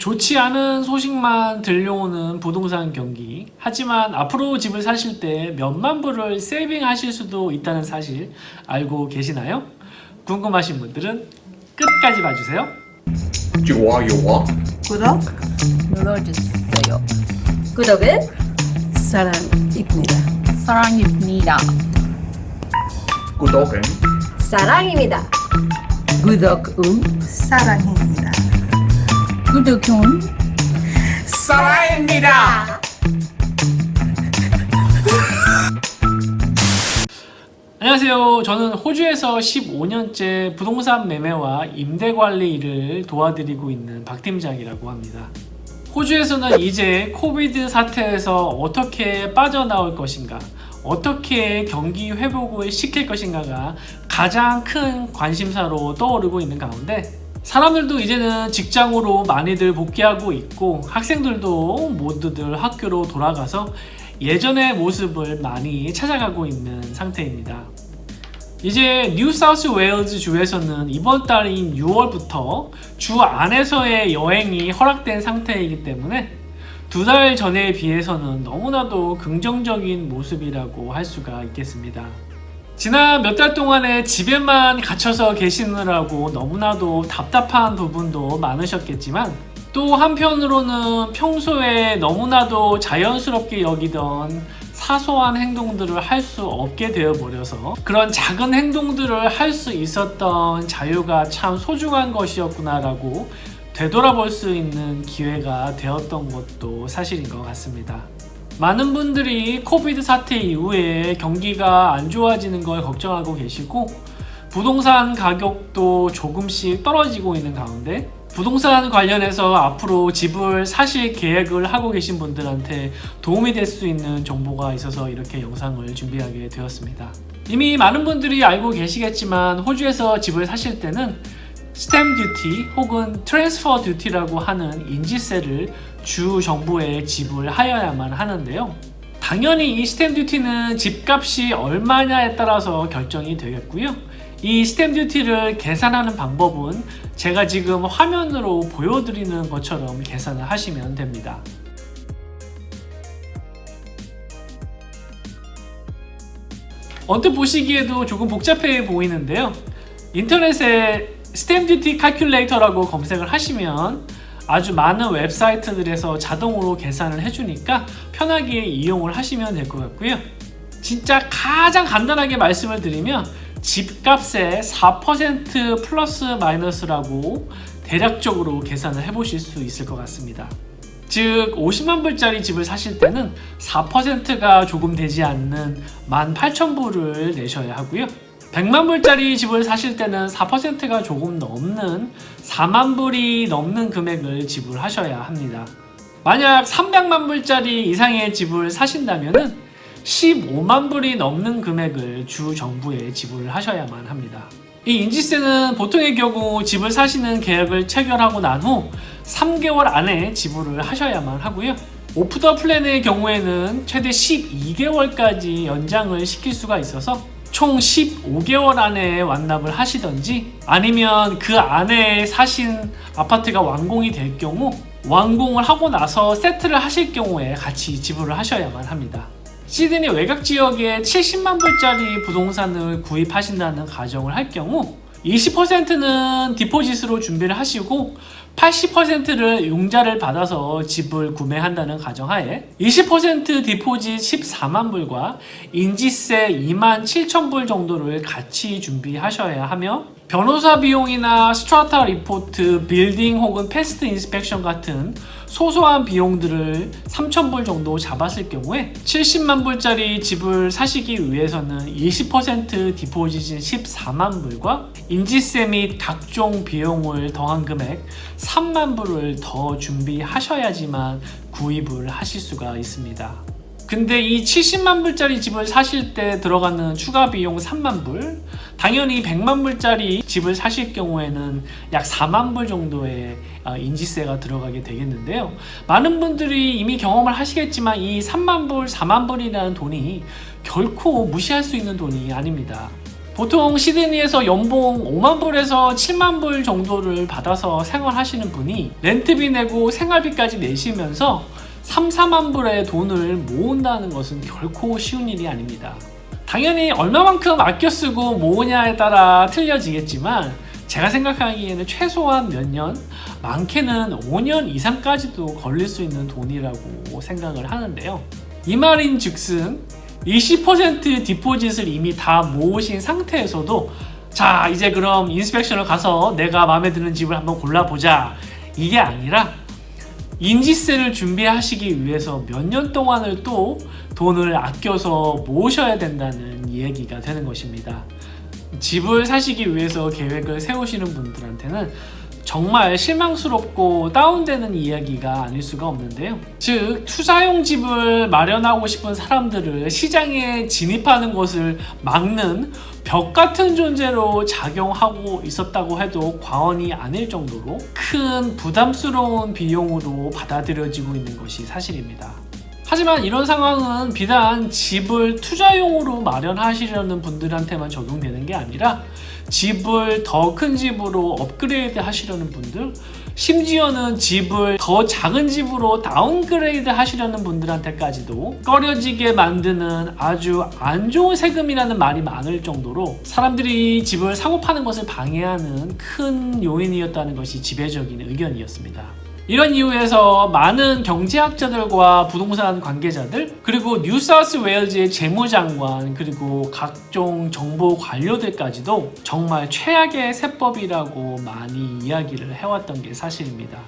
좋지 않은 소식만 들려오는 부동산 경기. 하지만 앞으로 집을 사실 때 몇만 불을 세이빙하실 수도 있다는 사실 알고 계시나요? 궁금하신 분들은 끝까지 봐주세요. 좋아요와 구독 눌러주세요. 구독은 사랑입니다. 사랑입니다. 구독은 사랑입니다. 구독은 사랑입니다. 구독은 사랑입니다. 안녕하세요. 저는 호주에서 15년째 부동산 매매와 임대 관리 일을 도와드리고 있는 박 팀장이라고 합니다. 호주에서는 이제 코비드 사태에서 어떻게 빠져나올 것인가, 어떻게 경기 회복을 시킬 것인가가 가장 큰 관심사로 떠오르고 있는 가운데, 사람들도 이제는 직장으로 많이들 복귀하고 있고 학생들도 모두들 학교로 돌아가서 예전의 모습을 많이 찾아가고 있는 상태입니다. 이제 뉴사우스 웨일즈 주에서는 이번 달인 6월부터 주 안에서의 여행이 허락된 상태이기 때문에 2달 전에 비해서는 너무나도 긍정적인 모습이라고 할 수가 있겠습니다. 지난 몇 달 동안에 집에만 갇혀서 계시느라고 너무나도 답답한 부분도 많으셨겠지만, 또 한편으로는 평소에 너무나도 자연스럽게 여기던 사소한 행동들을 할 수 없게 되어버려서 그런 작은 행동들을 할 수 있었던 자유가 참 소중한 것이었구나라고 되돌아볼 수 있는 기회가 되었던 것도 사실인 것 같습니다. 많은 분들이 코비드 사태 이후에 경기가 안 좋아지는 걸 걱정하고 계시고 부동산 가격도 조금씩 떨어지고 있는 가운데, 부동산 관련해서 앞으로 집을 사실 계획을 하고 계신 분들한테 도움이 될 수 있는 정보가 있어서 이렇게 영상을 준비하게 되었습니다. 이미 많은 분들이 알고 계시겠지만 호주에서 집을 사실 때는 스탬 듀티 혹은 트랜스퍼 듀티라고 하는 인지세를 주 정부에 지불하여야만 하는데요. 당연히 이 스탬 듀티는 집값이 얼마냐에 따라서 결정이 되겠고요. 이 스탬 듀티를 계산하는 방법은 제가 지금 화면으로 보여드리는 것처럼 계산을 하시면 됩니다. 언뜻 보시기에도 조금 복잡해 보이는데요. 인터넷에 스탬 듀티 칼큘레이터라고 검색을 하시면 아주 많은 웹사이트들에서 자동으로 계산을 해주니까 편하게 이용을 하시면 될 것 같고요. 진짜 가장 간단하게 말씀을 드리면 집값의 4% 플러스 마이너스라고 대략적으로 계산을 해보실 수 있을 것 같습니다. 즉 50만 불짜리 집을 사실 때는 4%가 조금 되지 않는 18,000불을 내셔야 하고요. 100만 불짜리 집을 사실 때는 4%가 조금 넘는 4만 불이 넘는 금액을 지불하셔야 합니다. 만약 300만 불짜리 이상의 집을 사신다면 15만 불이 넘는 금액을 주 정부에 지불을 하셔야만 합니다. 이 인지세는 보통의 경우 집을 사시는 계약을 체결하고 난 후 3개월 안에 지불을 하셔야만 하고요. 오프 더 플랜의 경우에는 최대 12개월까지 연장을 시킬 수가 있어서 총 15개월 안에 완납을 하시던지, 아니면 그 안에 사신 아파트가 완공이 될 경우 완공을 하고 나서 세트를 하실 경우에 같이 지불을 하셔야만 합니다. 시드니 외곽 지역에 70만 불짜리 부동산을 구입하신다는 가정을 할 경우 20%는 디포짓으로 준비를 하시고 80%를 융자를 받아서 집을 구매한다는 가정하에 20% 디포짓 14만 불과 인지세 27,000불 정도를 같이 준비하셔야 하며, 변호사 비용이나 스트라타 리포트, 빌딩 혹은 패스트 인스펙션 같은 소소한 비용들을 3,000불 정도 잡았을 경우에 70만 불짜리 집을 사시기 위해서는 20% 디포짓인 14만 불과 인지세 및 각종 비용을 더한 금액 3만 불을 더 준비하셔야지만 구입을 하실 수가 있습니다. 근데 이 70만 불짜리 집을 사실 때 들어가는 추가 비용 3만 불, 당연히 100만 불짜리 집을 사실 경우에는 약 4만 불 정도의 인지세가 들어가게 되겠는데요. 많은 분들이 이미 경험을 하시겠지만 이 3만 불, 4만 불이라는 돈이 결코 무시할 수 있는 돈이 아닙니다. 보통 시드니에서 연봉 5만 불에서 7만 불 정도를 받아서 생활하시는 분이 렌트비 내고 생활비까지 내시면서 3, 4만 불의 돈을 모은다는 것은 결코 쉬운 일이 아닙니다. 당연히 얼마만큼 아껴 쓰고 모으냐에 따라 틀려지겠지만 제가 생각하기에는 최소한 몇 년, 많게는 5년 이상까지도 걸릴 수 있는 돈이라고 생각을 하는데요. 이 말인 즉슨 20% 디포짓을 이미 다 모으신 상태에서도 자, 이제 그럼 인스펙션을 가서 내가 마음에 드는 집을 한번 골라보자, 이게 아니라 인지세를 준비하시기 위해서 몇 년 동안을 또 돈을 아껴서 모으셔야 된다는 이야기가 되는 것입니다. 집을 사시기 위해서 계획을 세우시는 분들한테는 정말 실망스럽고 다운되는 이야기가 아닐 수가 없는데요. 즉, 투자용 집을 마련하고 싶은 사람들을 시장에 진입하는 것을 막는 벽 같은 존재로 작용하고 있었다고 해도 과언이 아닐 정도로 큰 부담스러운 비용으로 받아들여지고 있는 것이 사실입니다. 하지만 이런 상황은 비단 집을 투자용으로 마련하시려는 분들한테만 적용되는 게 아니라 집을 더 큰 집으로 업그레이드 하시려는 분들, 심지어는 집을 더 작은 집으로 다운그레이드 하시려는 분들한테까지도 꺼려지게 만드는 아주 안 좋은 세금이라는 말이 많을 정도로 사람들이 집을 사고 파는 것을 방해하는 큰 요인이었다는 것이 지배적인 의견이었습니다. 이런 이유에서 많은 경제학자들과 부동산 관계자들, 그리고 뉴사우스웨일즈의 재무장관, 그리고 각종 정보 관료들까지도 정말 최악의 세법이라고 많이 이야기를 해왔던 게 사실입니다.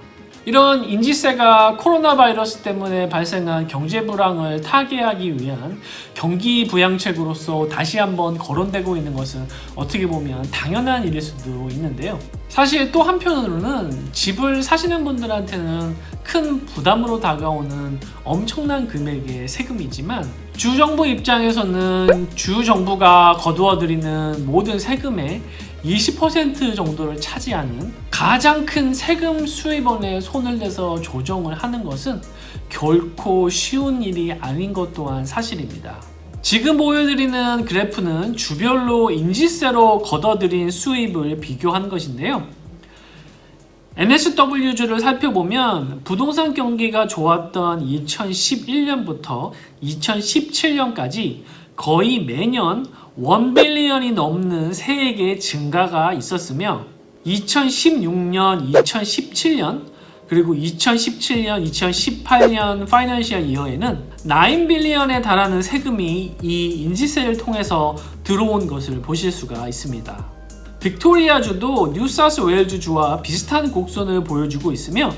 이런 인지세가 코로나 바이러스 때문에 발생한 경제 불황을 타개하기 위한 경기 부양책으로서 다시 한번 거론되고 있는 것은 어떻게 보면 당연한 일일 수도 있는데요. 사실 또 한편으로는 집을 사시는 분들한테는 큰 부담으로 다가오는 엄청난 금액의 세금이지만 주정부 입장에서는 주정부가 거두어들이는 모든 세금의 20% 정도를 차지하는 가장 큰 세금 수입원에 손을 대서 조정을 하는 것은 결코 쉬운 일이 아닌 것 또한 사실입니다. 지금 보여드리는 그래프는 주별로 인지세로 걷어들인 수입을 비교한 것인데요. NSW주를 살펴보면 부동산 경기가 좋았던 2011년부터 2017년까지 거의 매년 1빌리언이 넘는 세액의 증가가 있었으며 2016년, 2017년, 그리고 2017년, 2018년 파이낸셜 이어에는 9빌리언에 달하는 세금이 이 인지세를 통해서 들어온 것을 보실 수가 있습니다. 빅토리아주도 뉴사우스웨일즈주와 비슷한 곡선을 보여주고 있으며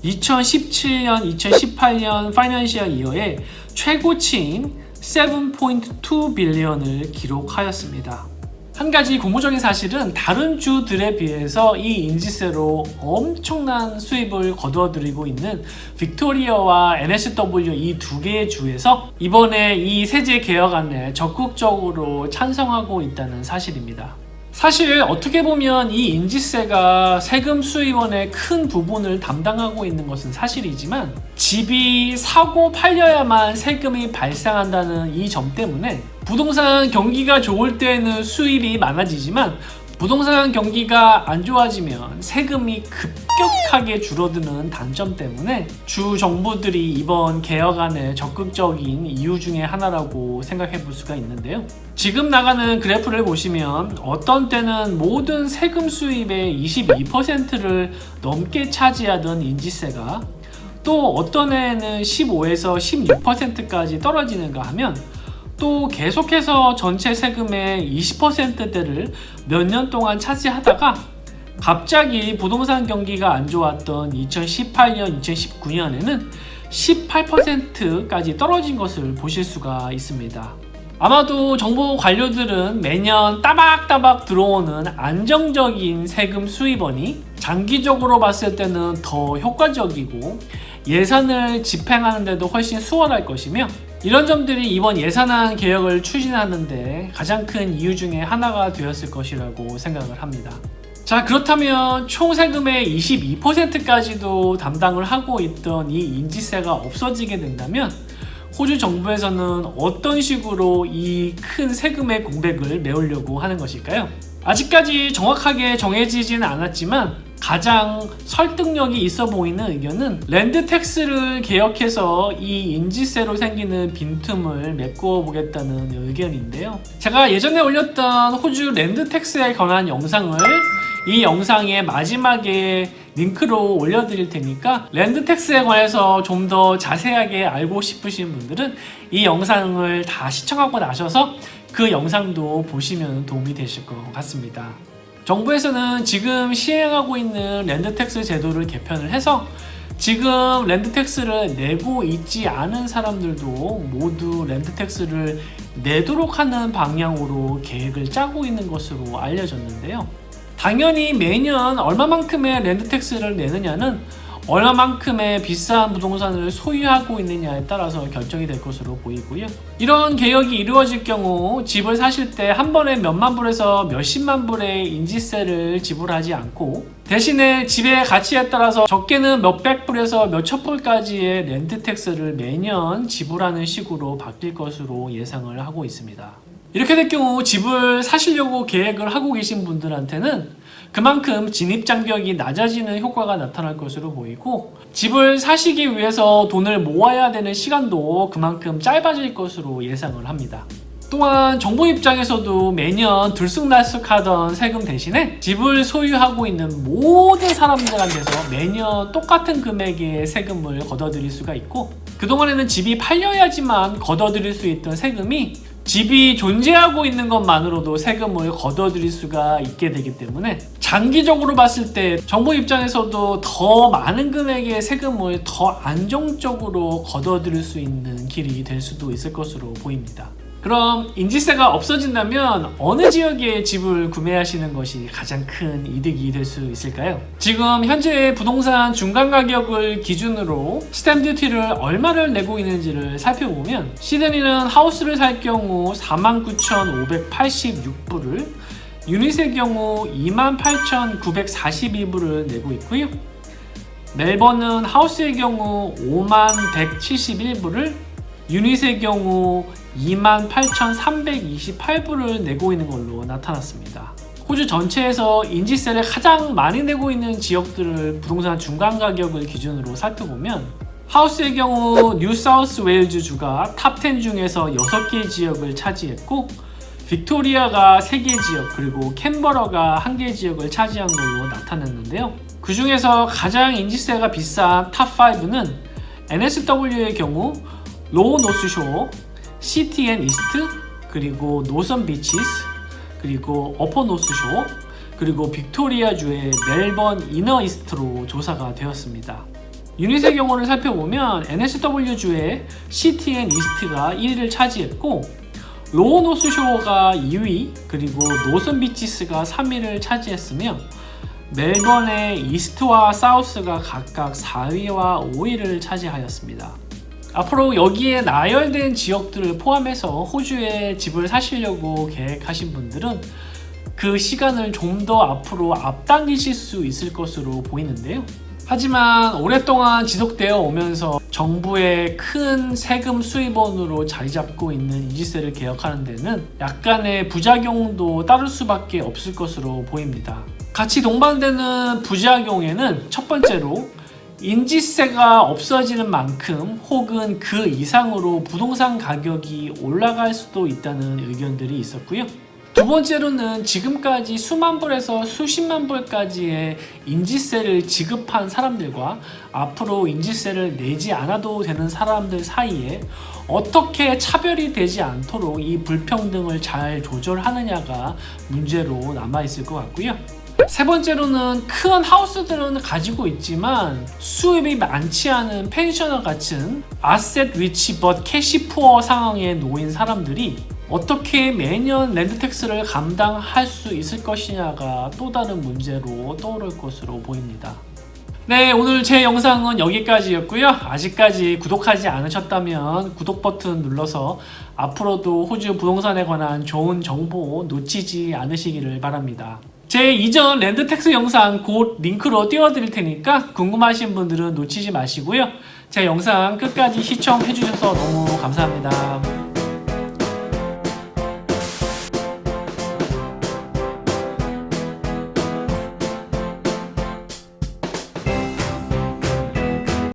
2017년, 2018년 파이낸셜 이어에 최고치인 7.2 빌리언을 기록하였습니다. 한 가지 고무적인 사실은 다른 주들에 비해서 이 인지세로 엄청난 수입을 거두어들이고 있는 빅토리아와 NSW 이 두 개의 주에서 이번에 이 세제 개혁안에 적극적으로 찬성하고 있다는 사실입니다. 사실 어떻게 보면 이 인지세가 세금 수입원의 큰 부분을 담당하고 있는 것은 사실이지만 집이 사고 팔려야만 세금이 발생한다는 이 점 때문에 부동산 경기가 좋을 때는 수입이 많아지지만 부동산 경기가 안 좋아지면 세금이 급격하게 줄어드는 단점 때문에 주 정부들이 이번 개혁안의 적극적인 이유 중에 하나라고 생각해 볼 수가 있는데요. 지금 나가는 그래프를 보시면 어떤 때는 모든 세금 수입의 22%를 넘게 차지하던 인지세가 또 어떤 해에는 15에서 16%까지 떨어지는가 하면 또 계속해서 전체 세금의 20%대를 몇 년 동안 차지하다가 갑자기 부동산 경기가 안 좋았던 2018년, 2019년에는 18%까지 떨어진 것을 보실 수가 있습니다. 아마도 정부 관료들은 매년 따박따박 들어오는 안정적인 세금 수입원이 장기적으로 봤을 때는 더 효과적이고 예산을 집행하는 데도 훨씬 수월할 것이며 이런 점들이 이번 예산안 개혁을 추진하는데 가장 큰 이유 중에 하나가 되었을 것이라고 생각을 합니다. 자, 그렇다면 총 세금의 22%까지도 담당을 하고 있던 이 인지세가 없어지게 된다면 호주 정부에서는 어떤 식으로 이 큰 세금의 공백을 메우려고 하는 것일까요? 아직까지 정확하게 정해지지는 않았지만 가장 설득력이 있어 보이는 의견은 랜드 텍스를 개혁해서 이 인지세로 생기는 빈틈을 메꾸어 보겠다는 의견인데요. 제가 예전에 올렸던 호주 랜드 텍스에 관한 영상을 이 영상의 마지막에 링크로 올려드릴 테니까 랜드 텍스에 관해서 좀 더 자세하게 알고 싶으신 분들은 이 영상을 다 시청하고 나셔서 그 영상도 보시면 도움이 되실 것 같습니다. 정부에서는 지금 시행하고 있는 랜드텍스 제도를 개편을 해서 지금 랜드텍스를 내고 있지 않은 사람들도 모두 랜드텍스를 내도록 하는 방향으로 계획을 짜고 있는 것으로 알려졌는데요. 당연히 매년 얼마만큼의 랜드텍스를 내느냐는 얼마만큼의 비싼 부동산을 소유하고 있느냐에 따라서 결정이 될 것으로 보이고요. 이런 개혁이 이루어질 경우 집을 사실 때 한 번에 몇만 불에서 몇십만 불의 인지세를 지불하지 않고 대신에 집의 가치에 따라서 적게는 몇백 불에서 몇천 불까지의 렌트텍스를 매년 지불하는 식으로 바뀔 것으로 예상을 하고 있습니다. 이렇게 될 경우 집을 사시려고 계획을 하고 계신 분들한테는 그만큼 진입장벽이 낮아지는 효과가 나타날 것으로 보이고 집을 사시기 위해서 돈을 모아야 되는 시간도 그만큼 짧아질 것으로 예상을 합니다. 또한 정부 입장에서도 매년 들쑥날쑥하던 세금 대신에 집을 소유하고 있는 모든 사람들한테서 매년 똑같은 금액의 세금을 걷어들일 수가 있고 그동안에는 집이 팔려야지만 걷어들일 수 있던 세금이 집이 존재하고 있는 것만으로도 세금을 걷어들일 수가 있게 되기 때문에 장기적으로 봤을 때 정부 입장에서도 더 많은 금액의 세금을 더 안정적으로 걷어들일 수 있는 길이 될 수도 있을 것으로 보입니다. 그럼 인지세가 없어진다면 어느 지역에 집을 구매하시는 것이 가장 큰 이득이 될 수 있을까요? 지금 현재 부동산 중간 가격을 기준으로 스탬프 듀티를 얼마를 내고 있는지를 살펴보면 시드니는 하우스를 살 경우 49,586불을 유닛의 경우 28,942불을 내고 있고요. 멜번은 하우스의 경우 51,171불을 유닛의 경우 28,328불을 내고 있는 걸로 나타났습니다. 호주 전체에서 인지세를 가장 많이 내고 있는 지역들을 부동산 중간 가격을 기준으로 살펴보면 하우스의 경우 뉴사우스 웨일즈 주가 탑10 중에서 6개 지역을 차지했고 빅토리아가 3개 지역 그리고 캔버러가 1개 지역을 차지한 걸로 나타났는데요. 그 중에서 가장 인지세가 비싼 탑5는 NSW의 경우 로우 노스쇼, CTN 이스트, 그리고 노선 비치스, 그리고 어퍼 노스쇼, 그리고 빅토리아주의 멜번 이너 이스트로 조사가 되었습니다. 유닛의 경우를 살펴보면 NSW주의 CTN 이스트가 1위를 차지했고 로우 노스쇼가 2위, 그리고 노선 비치스가 3위를 차지했으며 멜번의 이스트와 사우스가 각각 4위와 5위를 차지하였습니다. 앞으로 여기에 나열된 지역들을 포함해서 호주에 집을 사시려고 계획하신 분들은 그 시간을 좀 더 앞으로 앞당기실 수 있을 것으로 보이는데요. 하지만 오랫동안 지속되어 오면서 정부의 큰 세금 수입원으로 자리 잡고 있는 인지세를 개혁하는 데는 약간의 부작용도 따를 수밖에 없을 것으로 보입니다. 같이 동반되는 부작용에는 첫 번째로 인지세가 없어지는 만큼 혹은 그 이상으로 부동산 가격이 올라갈 수도 있다는 의견들이 있었고요. 두 번째로는 지금까지 수만 불에서 수십만 불까지의 인지세를 지급한 사람들과 앞으로 인지세를 내지 않아도 되는 사람들 사이에 어떻게 차별이 되지 않도록 이 불평등을 잘 조절하느냐가 문제로 남아있을 것 같고요. 세 번째로는 큰 하우스들은 가지고 있지만 수입이 많지 않은 펜셔너 같은 아셋 리치 but 캐시 푸어 상황에 놓인 사람들이 어떻게 매년 랜드텍스를 감당할 수 있을 것이냐가 또 다른 문제로 떠오를 것으로 보입니다. 네, 오늘 제 영상은 여기까지였고요. 아직까지 구독하지 않으셨다면 구독 버튼 눌러서 앞으로도 호주 부동산에 관한 좋은 정보 놓치지 않으시기를 바랍니다. 제 이전 랜드텍스 영상 곧 링크로 띄워드릴 테니까 궁금하신 분들은 놓치지 마시고요. 제 영상 끝까지 시청해주셔서 너무 감사합니다.